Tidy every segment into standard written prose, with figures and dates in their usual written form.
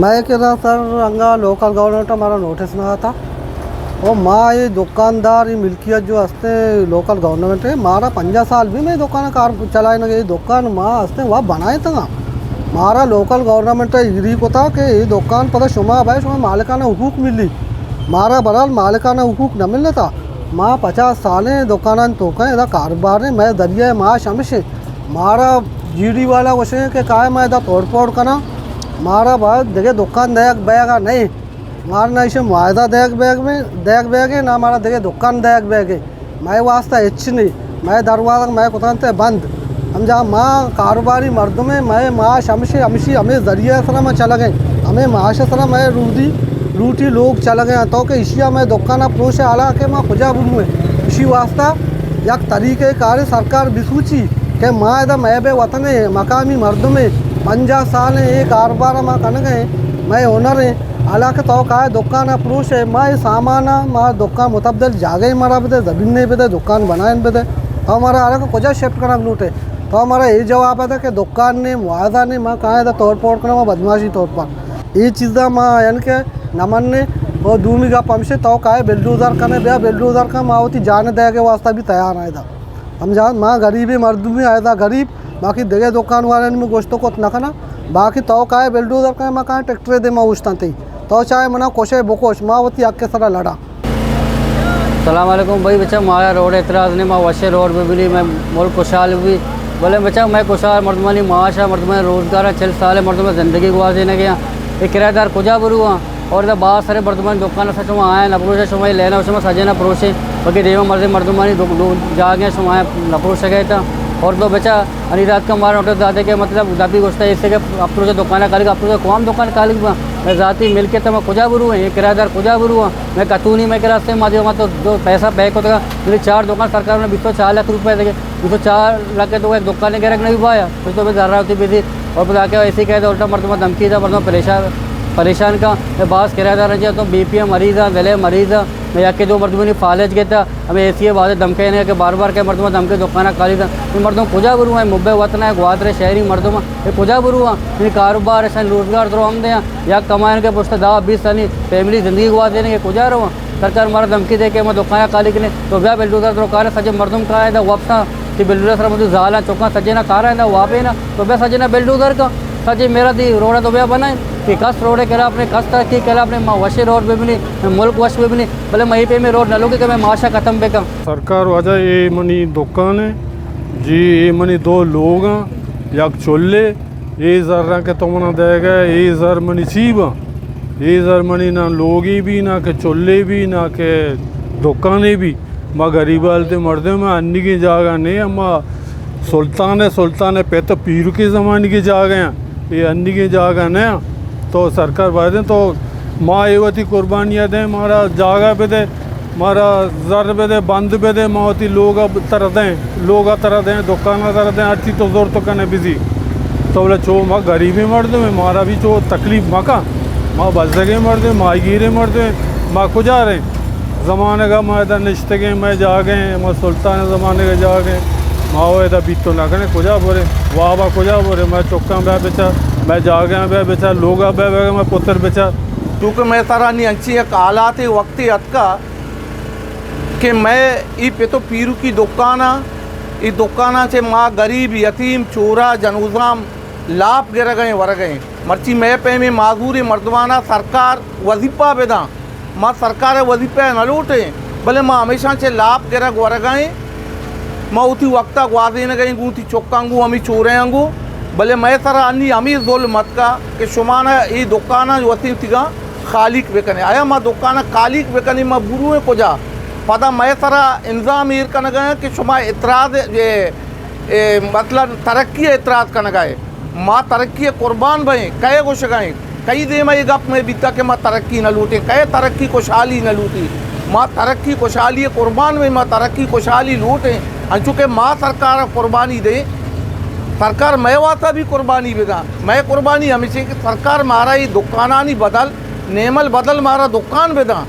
मैं कह रहा सर अंगा लोकल गवर्नमेंट हमारा नोटिस ना था और माँ ये दुकानदार ये मिल्कियत जो हंसते लोकल गवर्नमेंट है मारा 50 साल भी मैं दुकान कार चलाए ना ये दुकान माँ हंसते वहाँ बनाए था मारा लोकल गवर्नमेंट इरी को था कि ये दुकान पता शुमा भाई शुमा मालिकाना हुकूक मिली मारा बराल मालिकाना हुकूक न मिलने था माँ 50 साल दुकान तो कहें इधर कारोबार है मैं दरिया माँ शमश मारा जीडी वाला वैसे के का मैं इधर तोड़ फोड़ करना मारा बाद देखे दुकान देख बैगा नहीं मारना इसे वायदा देख बैग है ना हमारा देखे दुकान देख बैग है मैं वास्ता इच्छ नहीं मैं दरवाजा मैं कुतानते बंद हम जहाँ माँ कारोबारी मर्द में मैं माँ शमशे अमशी हमें जरिए सरा में चला गए हमें माश सरा मैं रूटी लोग चला गए तो कि इशिया मैं दुकान प्रोश आला के माँ खुजा बुनू है इसी वास्ता यक तरीके कार सरकार बिसूची के माँ इधर मैं बे वतन है मकामी मर्द में 50 साल ये कारोबार माँ कन गए मैं ओनर है हालांकि तो का दुकान प्रोश है माँ सामान माँ दुकान मुतब्दल जागे मारा बेदे ज़मीन नहीं बेदे दुकान बनाए बेदे तो हमारा हालांकि कुछ शिफ्ट करना लूटे तो हमारा ये जवाब है कि दुकान ने मुआवजा ने माँ कहाँ था तोड़ फोड़ करना बदमाशी तौर पर ये चीज़ा माँ यानी कि नमन ने और दूमी का पंप से तो का बिल्डोजर करने दिया बिल्डोजर का माँ होती जाने दे के वास्ता भी तैयार आया था हम जान माँ गरीबी मर्दू में आया था गरीब बाकी देगे दुकान वाले ने गोश्तों को न खाना बाकी तो का बिल्डोजर का माँ कहाँ ट्रैक्टर दे माँ उछता थी तो चाहे मना कोशे बोकोश माँ होती आग के सारा लड़ा। सलाम अलैकुम भाई बच्चा माया रोड एतराज़ ने माँ वशे रोड पे भी मैं मुल्क खुशहाल भी बोले बच्चा मैं खुशहाल मर्दमानी माशा मर्दमान रोज़गार चल साल मर्दमान ज़िंदगी गुआ देने के यहाँ एक किराएदार कुजा बुरू हुआ और इधर बहुत सारे मर्दमान दुकान से शुमा आए नपरोशे शुमा लेना उसमें सजे न परोसे बाकी रेवा मर्द मर्दमानी जागे शुमा नपरोश गए था और तो बच्चा अनी रात का हमारा नोटिस दादे के मतलब दादी गोश्त है इससे कि अब तो दुकान काली अब तो कौन दुकान काली मैं जाती मिल के तो मैं खुजा बुरू है ये किराएदार खुजा बुरू हुआ मैं कतूनी मैं किरा से माध्यम तो जो पैसा बैक होता मेरी 4 दुकान सरकार ने 4 लाख रुपये देखे 4 लाख के तो एक दुकान ने गिरक नहीं पाया फिर तो मैं ज़्यादा होती भी और बता के ऐसे ही कहते उल्टा मरतबा धमकी था मरतबा परेशान का मैं बास किराएदार है तो BPM मरीज़ है गले मरीज़ है मैं या के जो मरतबा फालेज के था हमें ऐसी बात धमके नहीं कि बार के मरतबा धमके दुकान खाली था ये मर्दों खुजा बुरू है मुंबई वतन है ग्वादरे शहरी मर्दों में ये खुजा बुरू है इन कारोबार ऐसा रोज़गार तो हम दें या कमाने के पुछते 10-20 साल फैमिली ज़िंदगी गुआ देने के खुजा रहो सरकार हमारा धमकी दे के मैं दुकान खाली के लिए तो ब्याह बिल्डोजर तो कार सजे मर्दों का है वापसा कि बिल्डोजर सर मुझे ज़ाला चौका सजे ना कार है वहाँ पे ना तो ब्याह सजे ना बिल्डोजर का सजे मेरा दी रोड तो ब्याह बनाए कि कस रोड करा अपने कस तरक्की करा अपने वशे रोड पे भी नहीं मुल्क वश पे भी नहीं भले मही पे में रोड न लोगे कि मैं माशा खत्म पे कम सरकार वजह ये मनी दुकान है जी ये मनी 2 लोग हैं यक चोले ये जर के तो मना देगा ये जर मनी चीब ये जर मनी ना लोगी भी ना के चोले भी ना के दुकानें भी माँ गरीब वाले मर्दे में अन्नी की जागा नहीं अम्मा सुल्तान पे तो पीर के ज़माने की जागा हैं ये अन्नी की जागा नहीं तो सरकार वादे तो माँ एवती कुर्बानियाँ दें मारा जागा पे दे मारा जर पे दे बंद पे दे माँ होती लोग तरह दें दुकान तरह दें अच्छी तो जोर तो करने बिजी तो बोले चो माँ गरीबी मर्द में मारा भी चो तकलीफ माँ का माँ बजगे मर्द माँ गिरे मर्द माँ को जा रहे ज़माने का माँ इधर निश्ते गए मैं जा गए माँ सुल्तान ज़माने के जा गए माँ वो इधर बीत तो ना करें कुजा बोरे वाह वाह कुजा बोरे मैं चौका बह बेचा मैं जा गया बह बेचा लोग बह मैं पुत्र बेचा क्योंकि मैं तारा नहीं अच्छी एक हालात वक्त अतका कि मैं ये पे तो पीरू की दुकान ये दुकान से माँ गरीब यतीम चोरा जनूजाम लाभ गिर गए वर गए मर्ची मैं पे में माजूर मर्दवाना सरकार वजीफ़ा बेदा माँ सरकार वजीफ़ा न लूटे भले माँ हमेशा से लाभ गिर वर गए माँ उठी वक्ता ग्वादे न गई गूँ थी चौकांगू हमी चोरे आंगू भले मैं तरह अन्नी हमी जोल मत का कि शुमाना ये दुकान वती थीगा खालिक बेकने आया माँ दुकान खालिक बेकनी माँ बुरू है कुजा पता मैं तरह इंजाम ईर कन गए कि शुमा इतराज़ ये मतलब तरक्की इतराज़ कन गए माँ तरक्की कुर्बान भई कहे कुछ गए कई दे मैं गप में बीता के माँ तरक्की न लूटे कहे तरक्की खुशहाली न लूटी माँ तरक्की खुशहाली कुर्बान में माँ तरक्की खुशहाली लूटे चूँकि माँ सरकार कुर्बानी दे सरकार मैं वाता भी कुर्बानी बेदा मैं कुर्बानी हमेशा कि सरकार मारा ये दुकानानी बदल नेमल बदल मारा दुकान बेदा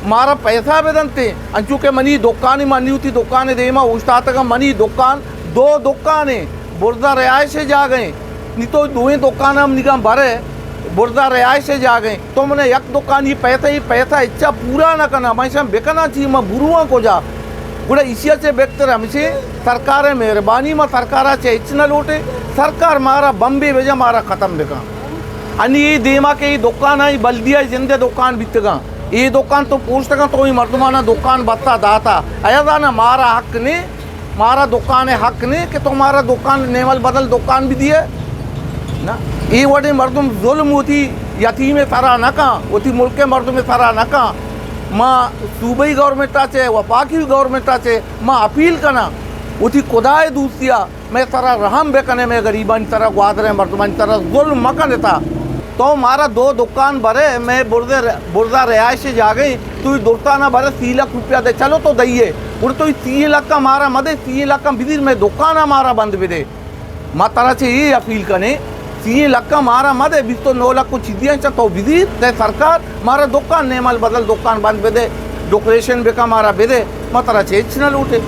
मारा पैसा बेदन थे चूँकि मनी दुकान मनी होती दुकान दे माँ उस्ताद का मनी दुकान 2 दुकानें बुर्दा रियाय से जा गए नहीं तो 2 दुकान हम निगम भरे बुर्दा रिहाइश से जा गए तो मैंने यक दुकान ये पैसा इच्छा पूरा न करना मैं सब बेकना चाहिए मैं बुरुआ को जा गुड़ा इसी से बेहतर हमसे सरकार मेहरबानी में सरकार से इच्छा लूटे सरकार मारा बम्बे भेजा मारा ख़त्म बेका अनि ये देमा के ये दुकान आई बल्दिया जिंदे दुकान बितगा ये दुकान तो पूछता तो ही मर्दमाना दुकान बत्ता दाता अया ना मारा हक ने मारा दुकान है हक ने कि तुम्हारा दुकान नेवल बदल दुकान भी दिए ना ये वडे मर्दम जुल्म होती यतीम सारा न का होती मुल्क के मर्दों में सारा न का माँ सूबाई गवर्नमेंट आचे वफाकी गवर्नमेंट आचे माँ अपील करना होती खुदाए दूसरिया मैं सारा रहम बेकने में गरीबान तरह ग्वादरे मर्दमान तरह जुल्म मकन था तो मारा 2 दुकान भरे मैं बुर्दा रिहाइश से जा गई तो दुर्ता ना भरे 3 लाख रुपया दे चलो तो दइए उड़ तो 3 लाख का मारा मदे 3 लाख का बिदिर में दुकान हमारा बंद भी दे माँ तरह से ये अपील करें 3 लाख का मारा मदे 20 तो 9 लाख को चिदिया तो बिदिर दे सरकार मारा दुकान नेमल बदल दुकान बंद भी दे डेकोरेशन बेका मारा भी दे माँ तरह से इच्छा लूटे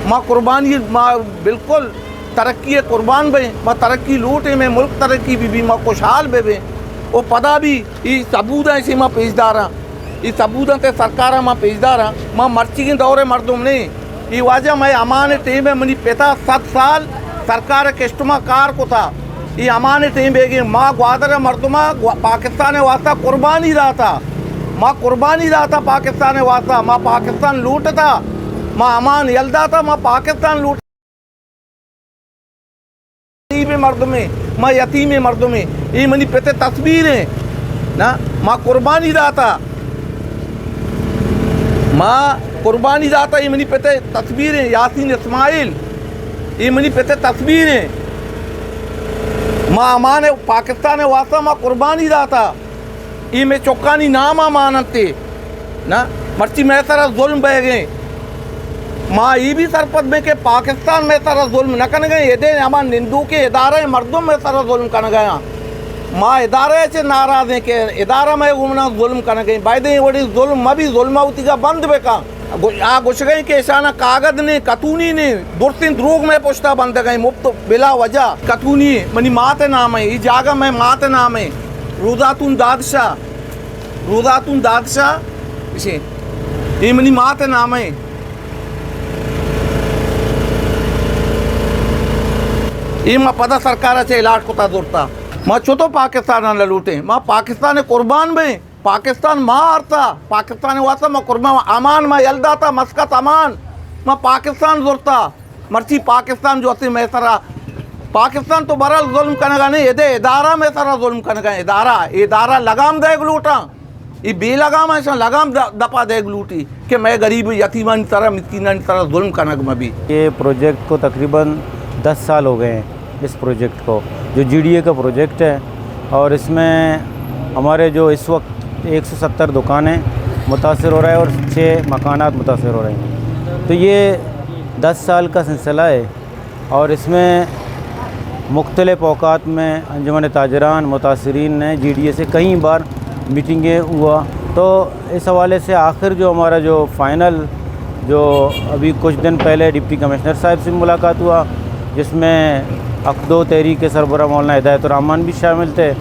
माँ कुर्बानी माँ बिल्कुल तरक्की कुर्बान बे माँ तरक्की लूटे में मुल्क तरक्की भी माँ खुशहाल बे वो पदा भी ये सबूत है माँ पेशदार ये सबूत है सरकार माँ पेशदार माँ मर्ची के दौरे मर्दुम ने ये वजह मैं अमान टेम में मनी पिता 7 साल सरकार कस्टमर कार को था ये अमान टेम बेगे माँ ग्वादर मर्दुमा पाकिस्तान वास्ता कुर्बानी रहा था माँ कुर्बानी रहा था पाकिस्तान वास्ता माँ पाकिस्तान लूटता माँ अमान यलदा था माँ पाकिस्तान लूट मर्द में माँ यतीम मर्द में ये मनी पेते तस्वीरें ना माँ कुर्बानी दाता ये मनी पेते तस्वीरें यासीन इस्माइल ये मनी पेते तस्वीरें माँ अमान पाकिस्तान वास्ता माँ कुर्बानी दाता ये में चौकानी नाम मानते ना मर्ची में सारा जुल्म बह गए माँ ये भी सरपत में के पाकिस्तान में सारा जुल्म न कर गए ये दे हमार निंदू के इदारे मर्दों में सारा जुल्म कर गया माँ इदारे से नाराज है के इदारा में घूमना जुल्म कर गई भाई दे बड़ी जुल्म मैं भी जुल्म होती का बंद बेका आ घुस गई के ऐसा कागज ने कतूनी ने दुर्सिन द्रोग में पुछता बंद गई मुफ्त बिला वजह कतूनी मनी मात नाम है ये जागा में मात नाम है रोजातुन दादशाह इसे ये मनी मात नाम है ये माँ पता सरकार से इलाज को जोड़ता माँ चो तो पाकिस्तान न लूटे माँ पाकिस्तान कुर्बान में पाकिस्तान माँ आरता पाकिस्तान वास्ता माँ कुर्बान अमान माँ यलदा था मस्कत अमान माँ पाकिस्तान जोड़ता मर्ची पाकिस्तान जो थी मैं सारा पाकिस्तान तो बरा जुल्म करेगा नहीं ये इदारा में सारा जुल्म करेगा इदारा लगाम देग लूटा ये बेलगाम ऐसा लगाम दपा देग लूटी कि मैं गरीब यतीमान तरह मिस्कीन तरह जुल्म कनक में भी। ये प्रोजेक्ट को तकरीबन 10 साल हो गए हैं इस प्रोजेक्ट को जो GDA का प्रोजेक्ट है और इसमें हमारे जो इस वक्त 170 दुकानें मुतासर हो रहा है और 6 मकानात मुतासर हो रहे हैं। तो ये 10 साल का सिलसिला है और इसमें मुख्तलिफ़ औकात में अंजुमन ताजरान मुतासरीन ने GDA से कई बार मीटिंगें हुआ। तो इस हवाले से आखिर जो हमारा जो फ़ाइनल जो अभी कुछ दिन पहले डिप्टी कमिश्नर साहब से मुलाकात हुआ जिसमें अक़दो तहरीक के सरबराह मौलाना हिदायतुर्रहमान भी शामिल थे।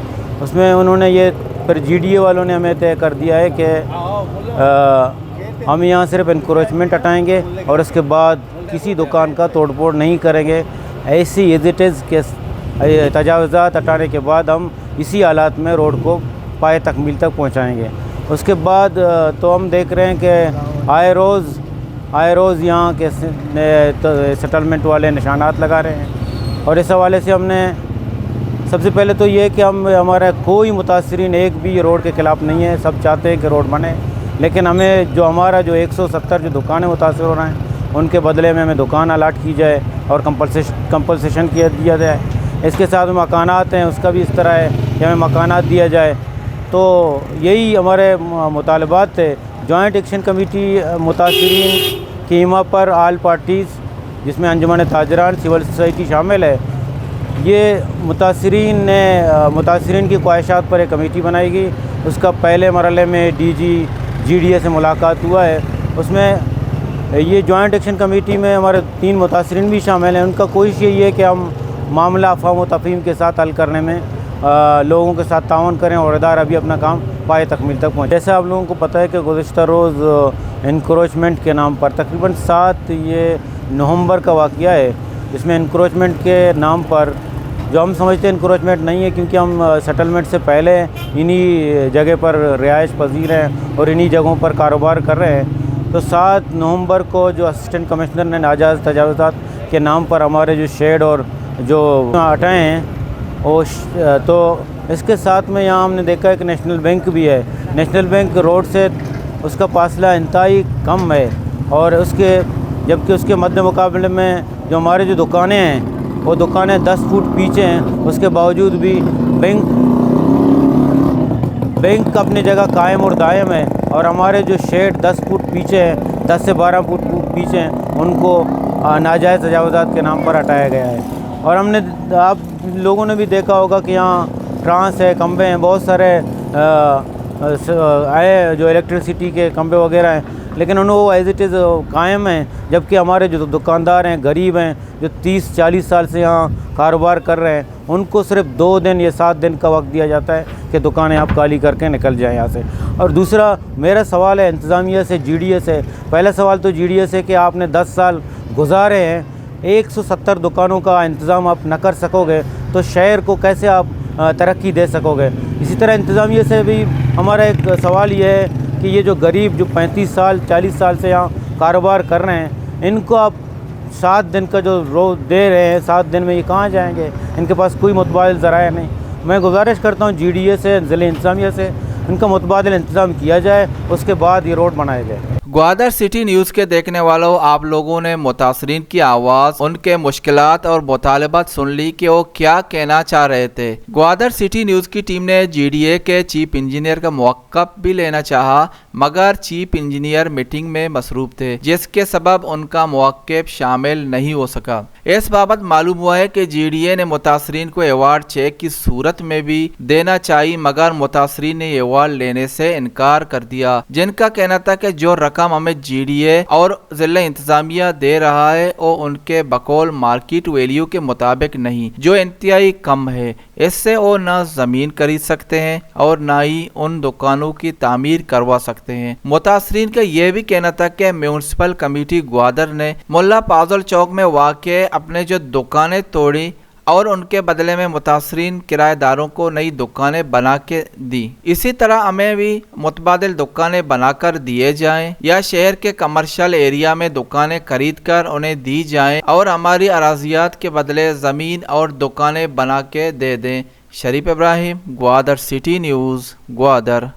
उसमें उन्होंने ये फिर GDA वालों ने हमें तय कर दिया है कि हम यहाँ सिर्फ इंक्रोचमेंट हटाएंगे और उसके बाद किसी दुकान का तोड़फोड़ नहीं करेंगे। ऐसी एज इट इज़ के तजावज़ात हटाने के बाद हम इसी हालात में रोड को पाए तकमील तक पहुँचाएँगे। उसके बाद तो हम देख रहे हैं कि आए रोज़ यहाँ के सेटलमेंट वाले निशानात लगा रहे हैं और इस हवाले से हमने सबसे पहले तो ये कि हमारा कोई मुतासरीन एक भी रोड के ख़िलाफ़ नहीं है, सब चाहते हैं कि रोड बने, लेकिन हमें जो हमारा जो 170 जो दुकानें मुतासर हो रहे हैं उनके बदले में हमें दुकान अलाट की जाए और कंपलसेशन दिया जाए। इसके साथ मकानात हैं उसका भी इस तरह है कि हमें मकानात दिया जाए। तो यही हमारे मुतालबात थे। जॉइंट एक्शन कमेटी मुतासरीन की हिमा पर आल पार्टीज़ जिसमें अंजुमन ताजरान सिविल सोसाइटी शामिल है, ये मुतासरीन की ख्वाहिशात पर एक कमेटी बनाई गई। उसका पहले मरहले में DG GDA से मुलाकात हुआ है। उसमें ये जॉइंट एक्शन कमेटी में हमारे 3 मुतासरीन भी शामिल हैं। उनका कोशिश यही है कि हम मामला अफ़वाह व तफ़हीम के साथ हल करने में लोगों के साथ ताउन करें और इदारा भी अपना काम पाए तकमील तक पहुँचे। जैसे आप लोगों को पता है कि गुज़िश्ता रोज़ इंक्रोचमेंट के नाम पर तकरीबन 7 ये नवंबर का वाक़या है, जिसमें इंक्रोचमेंट के नाम पर, जो हम समझते हैं इंक्रोचमेंट नहीं है क्योंकि हम सेटलमेंट से पहले इन्हीं जगह पर रिहाइश पजीर हैं और इन्हीं जगहों पर कारोबार कर रहे हैं। तो 7 नवंबर को जो असिस्टेंट कमिश्नर ने नाजायज़ तजावुज़ात के नाम पर हमारे जो शेड और जो हटाए हैं तो इसके साथ में यहाँ हमने देखा है कि नेशनल बैंक भी है। नेशनल बैंक रोड से उसका फासला इंतहाई कम है और जबकि उसके मद्दे मुकाबले में जो हमारे जो दुकानें हैं वो दुकानें 10 फुट पीछे हैं। उसके बावजूद भी बैंक अपनी जगह कायम और दायम है और हमारे जो शेड 10 फुट पीछे हैं, 10 से 12 फुट पीछे हैं, उनको नाजायज़ तजावुज़ात के नाम पर हटाया गया है। और आप लोगों ने भी देखा होगा कि यहाँ ट्रांस है, खंबे हैं, बहुत सारे आए जो इलेक्ट्रिसिटी के खंबे वगैरह हैं, लेकिन उनको एज इट इज़ कायम हैं। जबकि हमारे जो दुकानदार हैं, गरीब हैं, जो 30-40 साल से यहाँ कारोबार कर रहे हैं, उनको सिर्फ 2 दिन या 7 दिन का वक्त दिया जाता है कि दुकानें आप खाली करके निकल जाएं यहाँ से। और दूसरा मेरा सवाल है इंतज़ामिया से, GDA से। पहला सवाल तो GDA से कि आपने 10 साल गुजारे हैं, 170 दुकानों का इंतज़ाम आप न कर सकोगे तो शहर को कैसे आप तरक्की दे सकोगे। इसी तरह इंतज़ामिया से भी हमारा एक सवाल ये है कि ये जो गरीब जो 35 साल 40 साल से यहाँ कारोबार कर रहे हैं, इनको आप 7 दिन का जो रोज़ दे रहे हैं, 7 दिन में ये कहाँ जाएंगे? इनके पास कोई मुतबादिल ज़राया नहीं। मैं गुजारिश करता हूँ GDA से, ज़िले इंतज़ामिया से, इनका मुतबादिल इंतज़ाम किया जाए, उसके बाद ये रोड बनाया जाए। ग्वादर सिटी न्यूज़ के देखने वालों, आप लोगों ने मुतासरीन की आवाज़, उनके मुश्किलात और मुतालबात सुन ली कि वो क्या कहना चाह रहे थे। ग्वादर सिटी न्यूज़ की टीम ने GDA के चीफ इंजीनियर का मौक़िफ़ भी लेना चाहा, मगर चीफ इंजीनियर मीटिंग में मसरूफ़ थे, जिसके सबब उनका मौक़िफ़ शामिल नहीं हो सका। इस बाबत मालूम हुआ है कि GDA ने मुतासरीन को अवार्ड चेक की सूरत में भी देना चाहिए, मगर मुतासरीन ने अवार्ड लेने से इनकार कर दिया, जिनका कहना था कि जो रकम हमें GDA और ज़िला इंतज़ामिया दे रहा है वो उनके बकौल मार्केट वैल्यू के मुताबिक नहीं, जो इंतहाई कम है। इससे वो न ज़मीन खरीद सकते हैं और न ही उन दुकानों की तामीर करवा सकते हैं। मुतासरीन का यह भी कहना था कि म्यूनसिपल कमेटी ग्वादर ने मुल्ला पाजल चौक में वाक़ अपने जो दुकानें तोड़ी और उनके बदले में मुतासरीन किराएदारों को नई दुकानें बना के दी। इसी तरह हमें भी मुतबादिल दुकानें बनाकर दिए जाएं या शहर के कमर्शियल एरिया में दुकानें खरीद कर उन्हें दी जाएं और हमारी अराजियात के बदले ज़मीन और दुकानें बना के दे दें। शरीफ इब्राहिम, ग्वादर सिटी न्यूज़, ग्वादर।